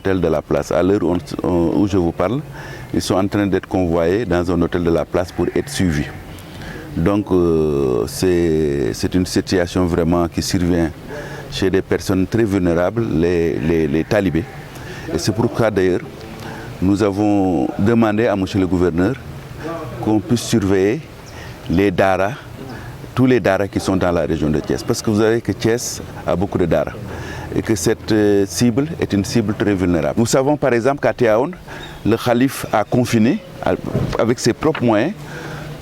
hôtel de la place. À l'heure où je vous parle, ils sont en train d'être convoyés dans un hôtel de la place pour être suivis. Donc c'est une situation vraiment qui survient chez des personnes très vulnérables, les talibés. Et c'est pourquoi d'ailleurs nous avons demandé à monsieur le gouverneur qu'on puisse surveiller les daras, tous les daras qui sont dans la région de Thiès. Parce que vous savez que Thiès a beaucoup de daras et que cette cible est une cible très vulnérable. Nous savons par exemple qu'à Tivaouane, le calife a confiné avec ses propres moyens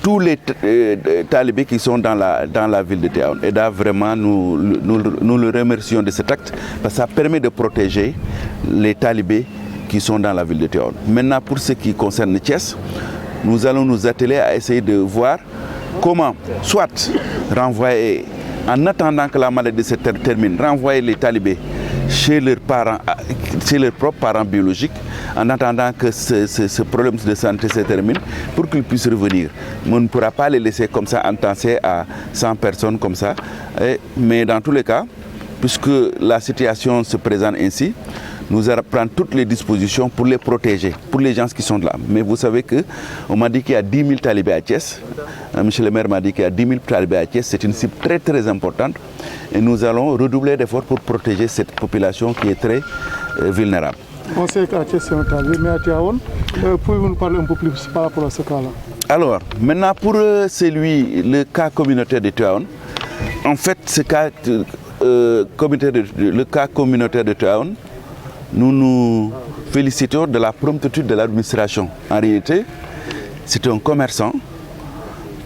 tous les talibés qui sont dans la ville de Tivaouane. Et là, vraiment, nous le remercions de cet acte parce que ça permet de protéger les talibés qui sont dans la ville de Tivaouane. Maintenant, pour ce qui concerne Thiès, nous allons nous atteler à essayer de voir comment, soit renvoyer, en attendant que la maladie se termine, renvoyer les talibés chez leurs parents, chez leurs propres parents biologiques, en attendant que ce problème de santé se termine, pour qu'ils puissent revenir. On ne pourra pas les laisser comme ça entassés à 100 personnes comme ça. Mais dans tous les cas, puisque la situation se présente ainsi, nous allons prendre toutes les dispositions pour les protéger, pour les gens qui sont là. Mais vous savez qu'on m'a dit qu'il y a 10 000 talibés à Thiès. Monsieur le maire m'a dit qu'il y a 10 000 talibés à Thiès. C'est une cible très très importante. Et nous allons redoubler d'efforts pour protéger cette population qui est très vulnérable. On sait qu'à Thiès c'est un talibé, mais à Tivaouane, pouvez-vous nous parler un peu plus par rapport à ce cas-là? Alors, maintenant pour le cas communautaire de Tivaouane, en fait le cas communautaire de Tivaouane, nous nous félicitons de la promptitude de l'administration. En réalité, c'est un commerçant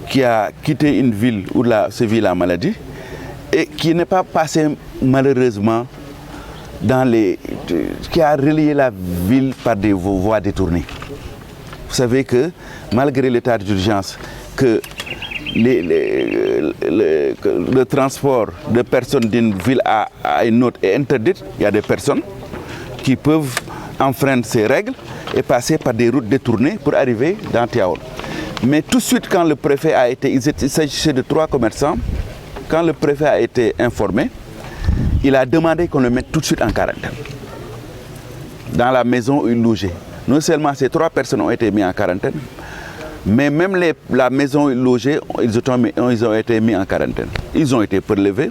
qui a quitté une ville où se vit la maladie et qui n'est pas passé malheureusement qui a relié la ville par des voies détournées. Vous savez que malgré l'état d'urgence, que le transport de personnes d'une ville à une autre est interdit, il y a des personnes qui peuvent enfreindre ces règles et passer par des routes détournées pour arriver dans Tivaouane. Mais tout de suite, quand le préfet a été, il s'agissait de 3 commerçants, quand le préfet a été informé, il a demandé qu'on le mette tout de suite en quarantaine dans la maison où il logeait. Non seulement ces 3 personnes ont été mises en quarantaine, mais même la maison où ils logeaient, ils ont été mis en quarantaine. Ils ont été prélevés.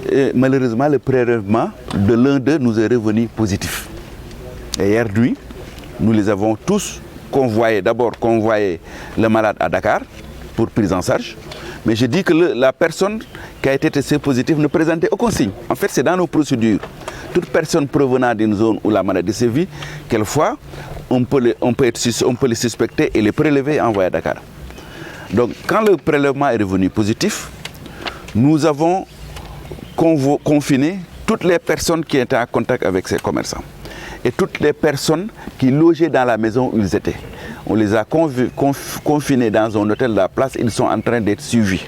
Et malheureusement, le prélèvement de l'un d'eux nous est revenu positif. Et hier nuit, nous les avons tous convoyés. D'abord convoyé le malade à Dakar pour prise en charge. Mais je dis que la personne qui a été testée positive ne présentait aucun signe. En fait, c'est dans nos procédures. Toute personne provenant d'une zone où la maladie sévit, quelquefois, on peut les suspecter et les prélever et envoyer à Dakar. Donc, quand le prélèvement est revenu positif, nous avons confiné toutes les personnes qui étaient en contact avec ces commerçants et toutes les personnes qui logeaient dans la maison où ils étaient. On les a confinés dans un hôtel de la place, ils sont en train d'être suivis.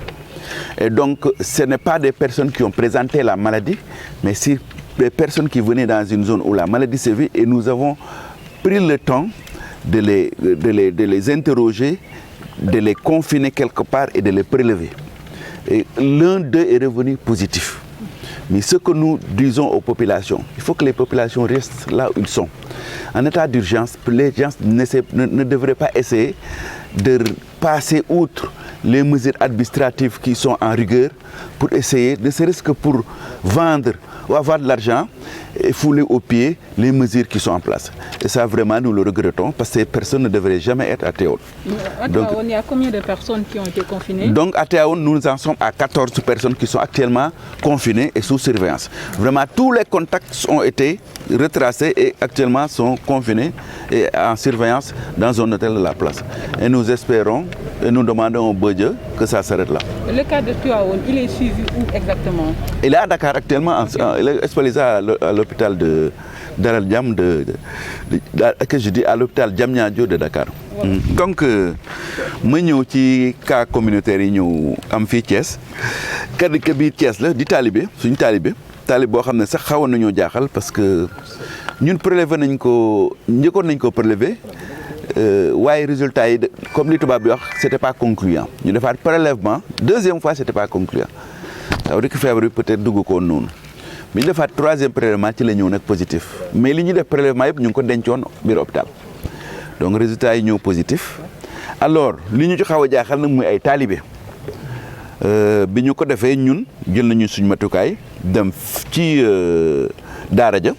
Et donc, ce n'est pas des personnes qui ont présenté la maladie, mais c'est des personnes qui venaient dans une zone où la maladie sévit et nous avons pris le temps de les interroger, de les confiner quelque part et de les prélever. Et l'un d'eux est revenu positif. Mais ce que nous disons aux populations, il faut que les populations restent là où ils sont. En état d'urgence, les gens ne devraient pas essayer de passer outre les mesures administratives qui sont en rigueur pour essayer, ne serait-ce que pour vendre ou avoir de l'argent et fouler aux pieds les mesures qui sont en place. Et ça, vraiment, nous le regrettons parce que ces personnes ne devraient jamais être à Tivaouane. À Tivaouane, il y a combien de personnes qui ont été confinées? Donc, à Tivaouane, nous en sommes à 14 personnes qui sont actuellement confinées et sous surveillance. Vraiment, tous les contacts ont été retracés et actuellement sont confinés et en surveillance dans un hôtel de la place. Et nous espérons et nous demandons au bon Dieu que ça s'arrête là. Le cas de Tivaouane, il est suivi où exactement? Il est à Dakar actuellement, il est hospitalisé à l'hôpital de Daral Diam, que je dis à l'hôpital Diamniadio de Dakar. Ouais. Donc, je suis cas communautaire am fi Thiès. Kaddu ke bi Thiès la di talibé, suñu talibé boo xam ne sax xawoon nañoo jaaxal parce que ñun prélevé nañ ko njëkkoon nañ ko prélevé waaye résultat yi comme li tubaab bi wax c'était pas concluant. Ñu defaat prélèvement deuxième fois c'était pas concluant. Ça veut dire que feebar bi peut-être dugg ko noonu. bi ñu defaat 3e prélèvement ci la ñëw nag positif mais li ñu def prélèvement yëpp ñu ngi ko dencoon biir hôpital donc résultat yi ñëw positif alors li ñu ci xaw a jaaxal nag muy ay taalibe bi ñu ko defee ñun jël nañu suñ matukaay dem ci daara ja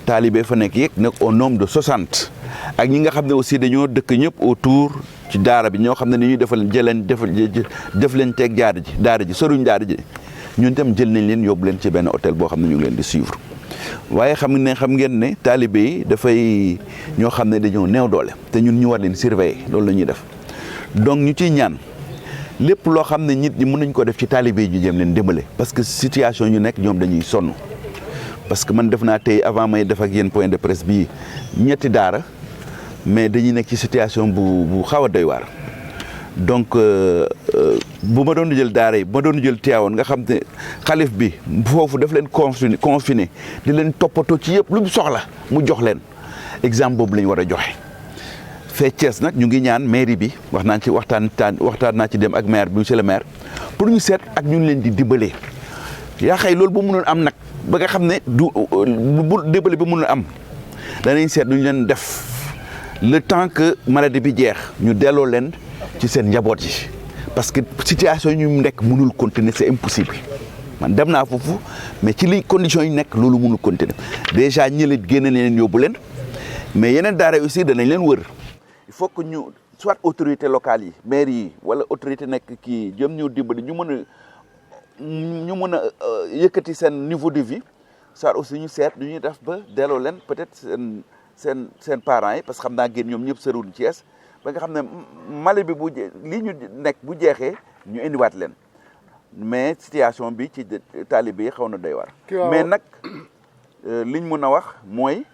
taalibe fa nekk yëg nag au nombre de 60 ak ñi nga xam ne aussi dañoo dëkk ñëpp autour ci daara bi ñoo xam ne ni ñuy def leen teeg daara ji soruñ daara ji ñun tam jël nañ leen yóbbu leen ci benn hôtel boo xam ne ñu ngi leen di suivre waaye xam ngeen ne taalibe yi dafay ñoo xam ne dañoo néew doole te ñun ñu war leen surveiller loolu la ñuy def donc ñu ciy ñaan lépp loo xam ne nit ñi mën nañ ko def ci taalibe yi ñu jëm leen dimbale parce que situation ñu nekk ñoom dañuy sonn parce que man def naa tey avant may def ak yéen point de presse bii ñetti daara mais dañuy nekk ci situation bu xaw a doy waar donc bu ma doon jël daara yi bu ma doon jël Tivaouane nga xam ne xalif bi foofu daf leen confiné di leen toppatoo ci yëpp lu mu soxla mu jox leen exemple boobu la ñu war a joxe. fee Thiès nag ñu ngi ñaan mairie bi waxtaan naa ci dem ak maire bi monsieur le maire pour ñu seet ak ñu leen di dimbalee yaa xëy loolu bu mënoon am nag ba nga xam ne bu dimbale bi mënoon am danañ seet nu ñu leen def le temps que maladie bi jeex ñu delloo leen ci seen njaboot yi parce que situation yi ñu nekk mënul continuer c'est impossible man dem naa foofu mais ci li conditions yi nekk loolu mënul continuer déjà ñële génne leen yóbbu leen mais yeneen daara aussi danañ leen wër il faut que ñu soit autorité locale yi maire yi wala autorité nekk kii jëm ñu dimbali ñu mën a yëkkati seen niveau de vie soit aussi ñu seet du ñuy def ba delloo leen peut-être seen parents yi parce que xam naa génn ñoom ñëpp sëruñ Thiès ba nga xam ne mali bi lii ñu nekk bu jeexee ñu indiwaat leen mais situation bi ci taalibe yi xaw na doy waar mais nag liñ mën a wax mooy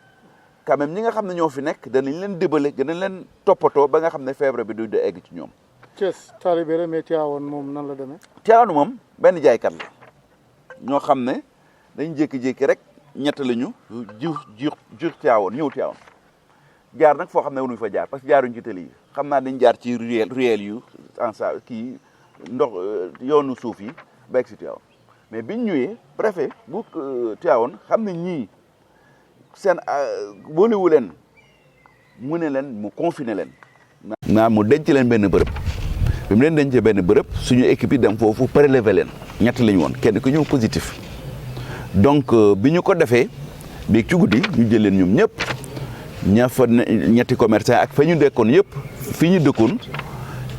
quand même ñi nga xam ne ñoo fi nekk danañ leen dimbale danañ leen toppatoo ba nga xam ne feebar bi du egg ci ñoom. Thiès taalibe la mais Tivaouane moom nan la demee. Tivaouane moom benn jaaykat la ñoo xam ne dañ jékki-jékki rek ñett la ñu jur Tivaouane ñëw Tivaouane jaar nag foo xam ne waruñu fa jaar parce que jaaruñ ci tëli yi xam naa dañ jaar ci ruelle yu en sa kii ndox yoonu suuf yi ba egg si Tivaouane mais biñ ñëwee préfet bu Tivaouane xam ne ñii seen boolewu leen mu ne leen mu confiné leen. mu denc leen benn bërëb bi mu leen dencee benn bërëb suñu équipe yi dem foofu prélever leen ñett lañu woon kenn ku ñëw positif donc bi ñu ko defee bi ci guddi ñu jël leen ñoom ñëpp ña fa ñetti commerçant ak fa ñu dëkkoon yëpp fi ñu dëkkoon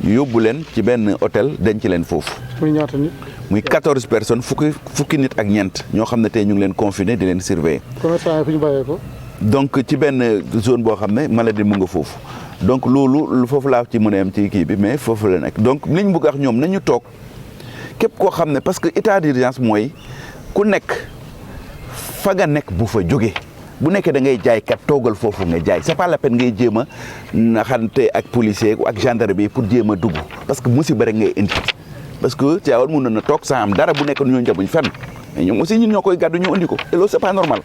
yóbbu leen ci benn hôtel denc leen foofu. muy ñaata nit. muy 14 personnes fukki nit ak ñeent ñoo xam ne tey ñu ngi leen confiné di leen surveiller. commerçant yi fi ñu bàyyee ko. donc ci benn zone boo xam ne maladie mu nga foofu donc loolu foofu laa ci mën a am ci kii bi mais foofu la nekk donc li ñu bëgg a wax ñoom nañu toog képp koo xam ne parce que état d'urgence mooy ku nekk fa nga nekk bu fa jógee bu nekkee da ngay jaay kat toogal foofu nga jaay c'est pas la peine ngay jéem a naxante ak policier ak gendarme bi pour jéem a dugg parce que musiba rek ngay indi parce que Tivaouane mën na toog sans am dara bu nekk ñoo njabuñ fenn mais ñoom aussi ñun ñoo koy gàddu ñu indi ko et loolu c'est pas normal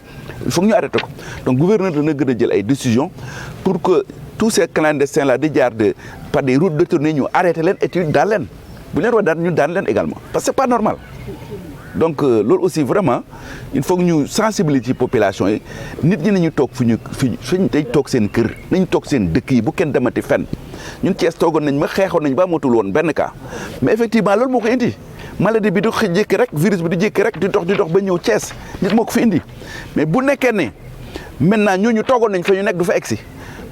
il faut que ñu arrêté ko donc gouverneur dana gën a jël ay décisions pour que tous ces clandestins là di jaar par des routes détournées ñu arrêté leen et ñu daan leen bu leen war daan ñu daan leen également parce que c'est pas normal donc loolu aussi vraiment il faut que ñu sensibiliser population yi nit ñi nañu toog fi ñu dañ toog seen kër nañu toog seen dëkk yi bu kenn demati fenn ñun Thiès toogoon nañ ma xeexoon nañ ba matul woon benn cas mais effectivement loolu moo ko indi maladie bi du jékki rek virus bi du jékki rek di dox ba ñëw Thiès nit moo ko fi indi mais bu nekkee ne maintenant ñooñu toogoon nañ fa ñu nekk du fa egsi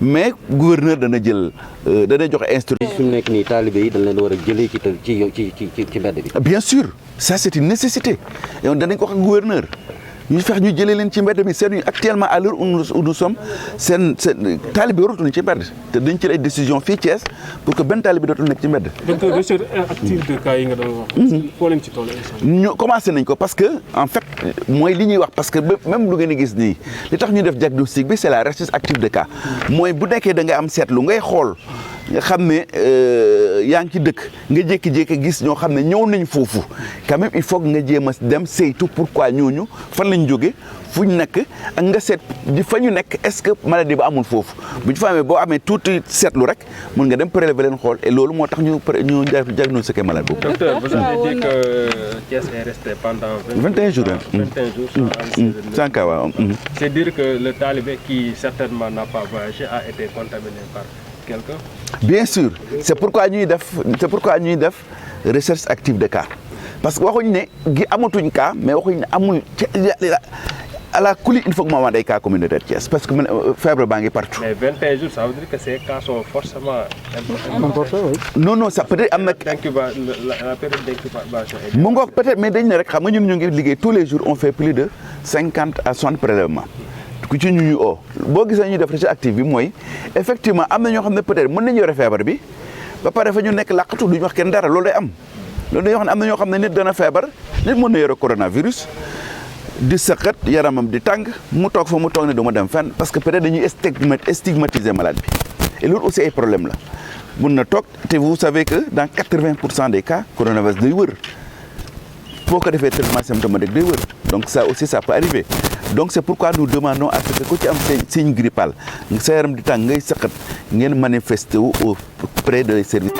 mais gouverneur dana jël dana joxe instruction. fi mu nekk nii taalibe yi dañ leen war a jëlee ci mbedd bi. bien sûr ça c'est une nécessité yow danañ ko wax ak gouverneur ñu fex ñu jëlee leen ci mbedd mi seen actuellement à l'heure où nous sommes seen taalibe waratuñu ci mbedd te dañ ci ay décision fii Thiès pour que benn taalibe dootul nekk ci mbedd. donc recherche active de cas yi nga doon wax. foo leen ci toll ñu commencé nañ ko parce que en fait mooy li ñuy wax parce que même lu ngeen di gis nii li tax ñu def diagnostic bi c'est la recherche active de cas mooy bu nekkee da nga am seetlu ngay xool nga xam ne yaa ngi ci dëkk nga jékki-jékki gis ñoo xam ne ñëw nañ foofu quand même il faut que nga jéem a dem saytu pourquoi ñooñu fan lañ jóge fu ñu nekk ak nga seet fa ñu nekk est-ce que maladie ba amul foofu bu ñu fa amee boo amee tuuti seetlu rek mun nga dem prélever leen xool et loolu moo tax ñu diagnostiqué malade boobu. Docteur, vous avez dit que Thiès est resté pendant 21 jours. 21 jours sans cas, waaw. C'est dire que le talibé qui certainement n'a pas voyagé a été contaminé par quelqu'un? Bien sûr, c'est pourquoi ñuy def recherche active de cas parce que waxuñ ne gi amatuñ cas mais waxuñ ne amul à la coulée il faut que mu amaat ay cas communautaire Thiès parce que feebar baa ngi partout. Mais 21 jours, ça veut dire que ces cas sont forcément Importé, oui. non ça peut-être am na. la période d'incubation est... mu ngoog peut-être mais dañ ne rek xam nga ñun ñu ngi liggéey tous les jours on fait plus de 50 à 60 prélèvements ku ci ñu oo boo gisee ñuy def recherche active bi mooy effectivement am na ñoo xam ne peut-être mën nañu yore feebar bi ba pare fa ñu nekk làqatu duñu wax kenn dara loolu day am loolu day wax ne am na ñoo xam ne nit dana feebar nit mën na yore coronavirus di sëqat yaramam di tàng mu toog fa mu toog ne du ma dem fenn parce que peut-être dañuy stigmatiser malade bi et loolu aussi ay problème la mun na toog te vous savez que dans 80% des cas coronavirus day wër boo ko defee traitement symptomatique day wër donc ça aussi ça peut arriver donc c'est pourquoi nous demandons à ce que ku ci am signe grippal sa yaram di tàng ngay sëqat ngeen manifester wu auprès des services